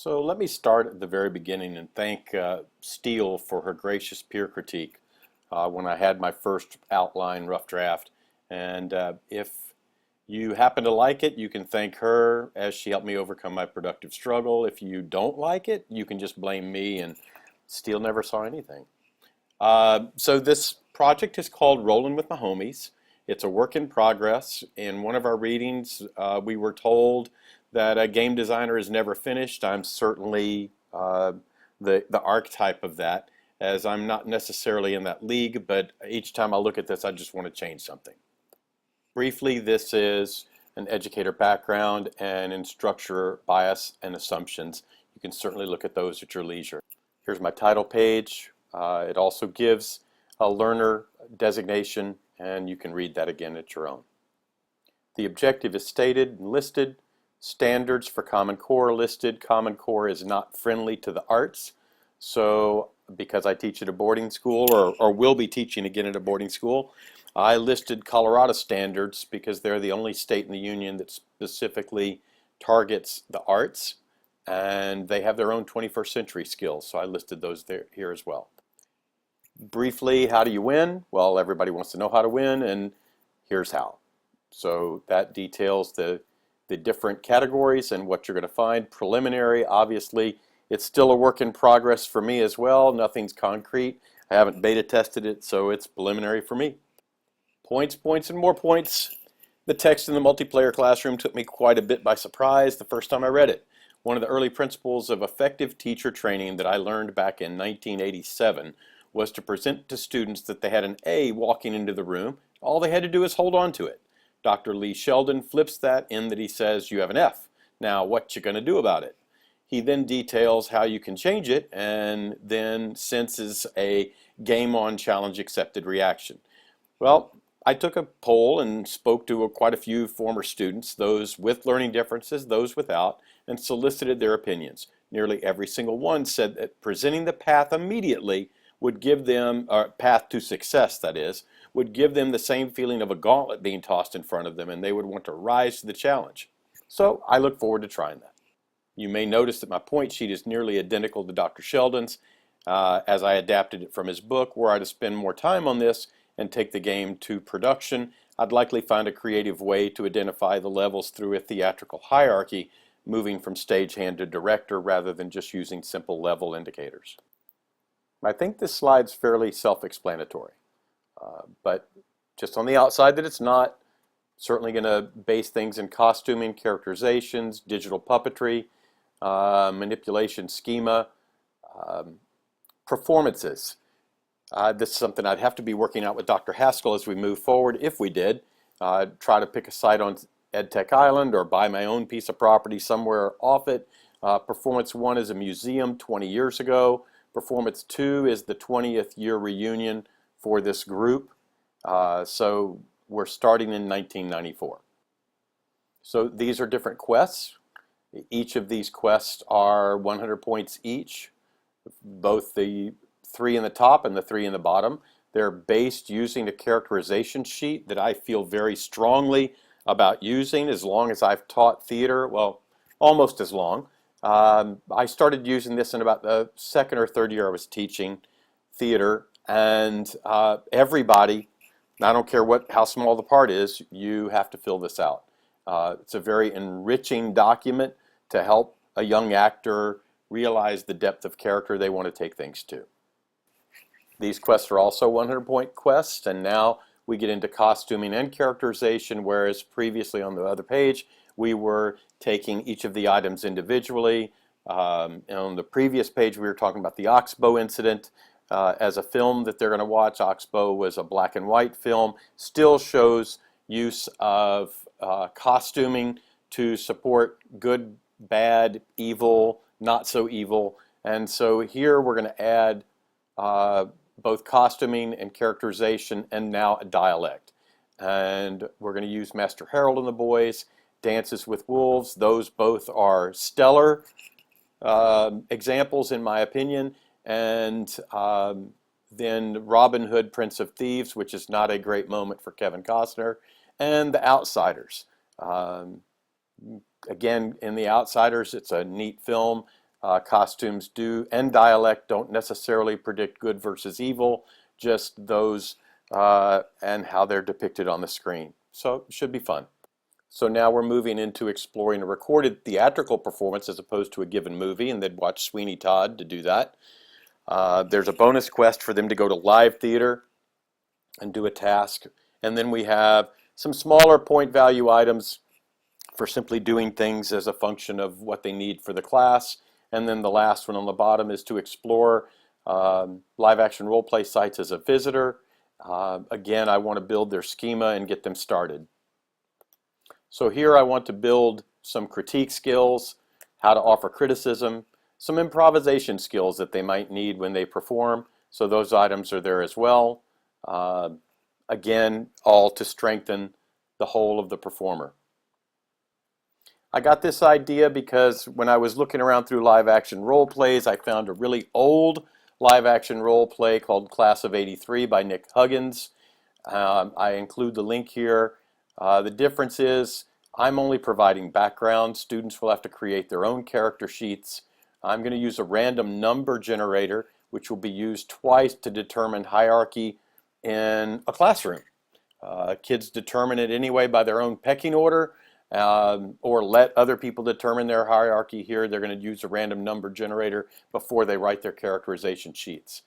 So let me start at the very beginning and thank Steele for her gracious peer critique when I had my first outline rough draft. And if you happen to like it, you can thank her as she helped me overcome my productive struggle. If you don't like it, you can just blame me, and Steele never saw anything. So this project is called Rollin' with My Homies. It's a work in progress. In one of our readings, we were told that a game designer is never finished. I'm certainly the archetype of that, as I'm not necessarily in that league, but each time I look at this, I just want to change something. Briefly, this is an educator background and instructor bias and assumptions. You can certainly look at those at your leisure. Here's my title page. It also gives a learner designation, and you can read that again at your own. The objective is stated and listed. Standards for Common Core listed. Common Core is not friendly to the arts, so because I teach at a boarding school, or will be teaching again at a boarding school, I listed Colorado standards because they're the only state in the union that specifically targets the arts, and they have their own 21st century skills, so I listed those there here as well. Briefly, how do you win? Well, everybody wants to know how to win, and here's how. So that details the different categories and what you're going to find. Preliminary, obviously, it's still a work in progress for me as well. Nothing's concrete. I haven't beta tested it, so it's preliminary for me. Points, points, and more points. The text in the multiplayer classroom took me quite a bit by surprise the first time I read it. One of the early principles of effective teacher training that I learned back in 1987 was to present to students that they had an A walking into the room. All they had to do is hold on to it. Dr. Lee Sheldon flips that in that he says you have an F. Now what you going to do about it? He then details how you can change it and then senses a game on challenge accepted reaction. Well, I took a poll and spoke to quite a few former students, those with learning differences, those without, and solicited their opinions. Nearly every single one said that presenting the path immediately would give them, or path to success that is, would give them the same feeling of a gauntlet being tossed in front of them, and they would want to rise to the challenge. So I look forward to trying that. You may notice that my point sheet is nearly identical to Dr. Sheldon's, as I adapted it from his book. Were I to spend more time on this and take the game to production, I'd likely find a creative way to identify the levels through a theatrical hierarchy, moving from stagehand to director rather than just using simple level indicators. I think this slide's fairly self-explanatory, but just on the outside that it's not. Certainly going to base things in costuming, characterizations, digital puppetry, manipulation schema, performances. This is something I'd have to be working out with Dr. Haskell as we move forward, if we did. Try to pick a site on EdTech Island or buy my own piece of property somewhere off it. Performance 1 is a museum 20 years ago. Performance 2 is the 20th year reunion for this group. So we're starting in 1994. So these are different quests. Each of these quests are 100 points each, both the 3 in the top and the 3 in the bottom. They're based using a characterization sheet that I feel very strongly about using as long as I've taught theater, well, almost as long. I started using this in about the second or third year I was teaching theater, and everybody, I don't care how small the part is, you have to fill this out. It's a very enriching document to help a young actor realize the depth of character they want to take things to. These quests are also 100-point quests, and now we get into costuming and characterization, whereas previously on the other page we were taking each of the items individually. On the previous page we were talking about the Oxbow incident. As a film that they're going to watch, Oxbow was a black and white film, still shows use of costuming to support good, bad, evil, not so evil. And so here we're going to add both costuming and characterization and now a dialect. And we're going to use Master Harold and the Boys, Dances with Wolves. Those both are stellar examples in my opinion. And then Robin Hood, Prince of Thieves, which is not a great moment for Kevin Costner, and The Outsiders. Again, in The Outsiders, it's a neat film. Costumes do and dialect don't necessarily predict good versus evil, just those and how they're depicted on the screen. So it should be fun. So now we're moving into exploring a recorded theatrical performance as opposed to a given movie, and they'd watch Sweeney Todd to do that. There's a bonus quest for them to go to live theater and do a task. And then we have some smaller point value items for simply doing things as a function of what they need for the class. And then the last one on the bottom is to explore live action role play sites as a visitor. Again, I want to build their schema and get them started. So here I want to build some critique skills, how to offer criticism, some improvisation skills that they might need when they perform. So those items are there as well. Again, all to strengthen the whole of the performer. I got this idea because when I was looking around through live action role plays, I found a really old live action role play called Class of '83 by Nick Huggins. I include the link here. The difference is I'm only providing background. Students will have to create their own character sheets. I'm going to use a random number generator, which will be used twice to determine hierarchy in a classroom. Kids determine it anyway by their own pecking order, or let other people determine their hierarchy here. They're going to use a random number generator before they write their characterization sheets.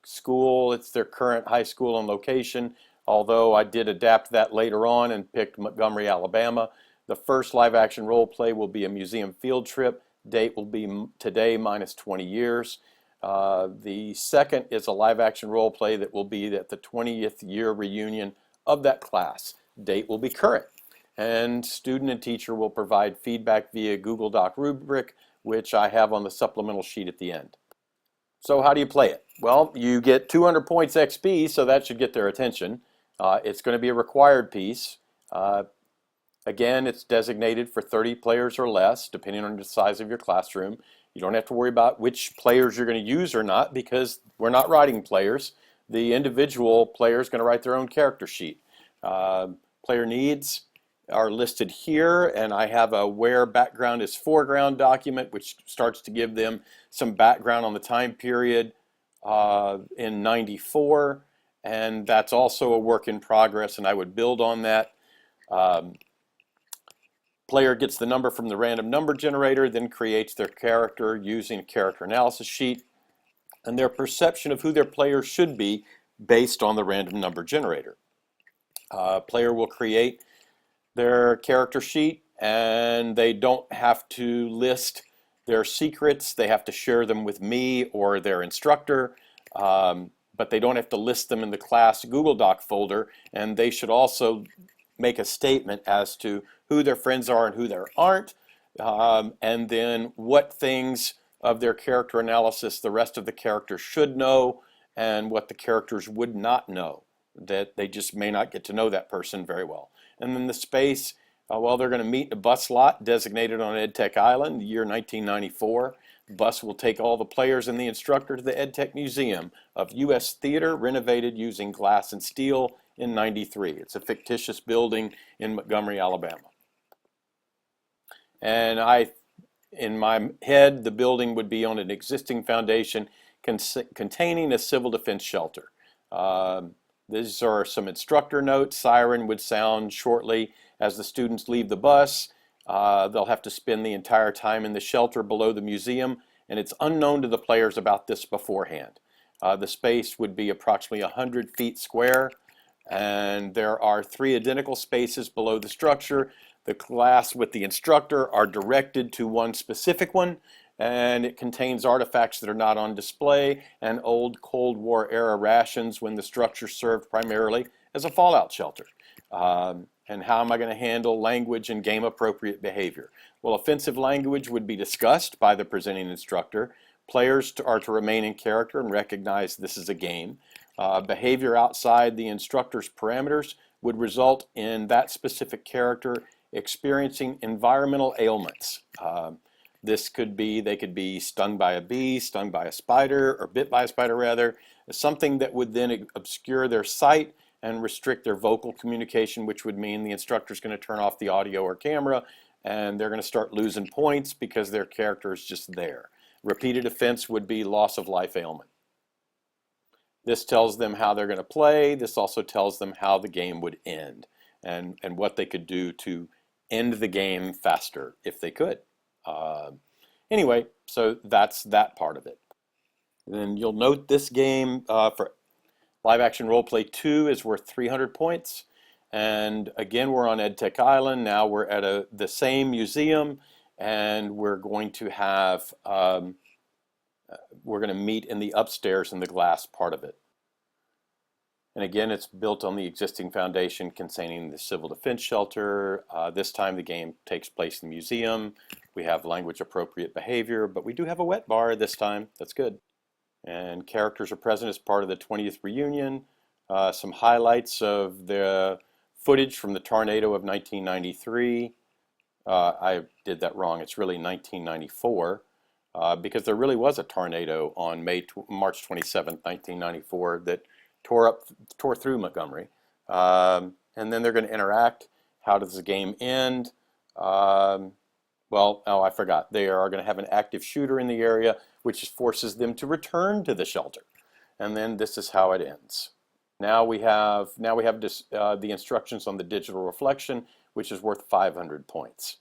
School, it's their current high school and location, although I did adapt that later on and picked Montgomery, Alabama. The first live action role play will be a museum field trip. Date will be today minus 20 years. The second is a live action role play that will be at the 20th year reunion of that class. Date will be current. And student and teacher will provide feedback via Google Doc rubric, which I have on the supplemental sheet at the end. So how do you play it? Well, you get 200 points XP, so that should get their attention. It's going to be a required piece. Again, it's designated for 30 players or less, depending on the size of your classroom. You don't have to worry about which players you're going to use or not, because we're not writing players. The individual player is going to write their own character sheet. Player needs are listed here, and I have a where background is foreground document, which starts to give them some background on the time period in '94, and that's also a work in progress, and I would build on that. Player gets the number from the random number generator, then creates their character using a character analysis sheet, and their perception of who their player should be based on the random number generator. Player will create their character sheet, and they don't have to list their secrets. They have to share them with me or their instructor, but they don't have to list them in the class Google Doc folder, and they should also make a statement as to who their friends are and who there aren't, and then what things of their character analysis the rest of the characters should know and what the characters would not know, that they just may not get to know that person very well. And then the space, well, they're going to meet in a bus lot designated on EdTech Island, the year 1994. The bus will take all the players and the instructor to the EdTech Museum of U.S. Theater, renovated using glass and steel in '93. It's a fictitious building in Montgomery, Alabama. And in my head, the building would be on an existing foundation containing a civil defense shelter. These are some instructor notes. Siren would sound shortly as the students leave the bus. They'll have to spend the entire time in the shelter below the museum, and it's unknown to the players about this beforehand. The space would be approximately 100 feet square, and there are 3 identical spaces below the structure. The class with the instructor are directed to one specific one, and it contains artifacts that are not on display and old Cold War era rations when the structure served primarily as a fallout shelter. And how am I going to handle language and game appropriate behavior? Well, offensive language would be discussed by the presenting instructor. Players are to remain in character and recognize this is a game. Behavior outside the instructor's parameters would result in that specific character experiencing environmental ailments. This could be, they could be stung by a bee, stung by a spider, or bit by a spider rather, something that would then obscure their sight and restrict their vocal communication, which would mean the instructor is going to turn off the audio or camera, and they're going to start losing points because their character is just there. Repeated offense would be loss of life ailment. This tells them how they're going to play. This also tells them how the game would end and what they could do to end the game faster if they could. Anyway, so that's that part of it. And you'll note this game for Live Action Roleplay 2 is worth 300 points. And again, we're on EdTech Island. Now we're at the same museum, and we're going to have, we're going to meet in the upstairs in the glass part of it. And again, it's built on the existing foundation containing the civil defense shelter. This time the game takes place in the museum. We have language appropriate behavior, but we do have a wet bar this time. That's good. And characters are present as part of the 20th reunion. Some highlights of the footage from the tornado of 1993. I did that wrong. It's really 1994 because there really was a tornado on March 27, 1994 that tore through Montgomery. And then they're going to interact. How does the game end? Well, oh, I forgot. They are going to have an active shooter in the area, which forces them to return to the shelter. And then this is how it ends. Now we have the instructions on the digital reflection, which is worth 500 points.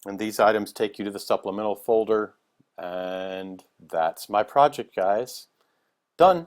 And these items take you to the supplemental folder. And that's my project, guys. Done.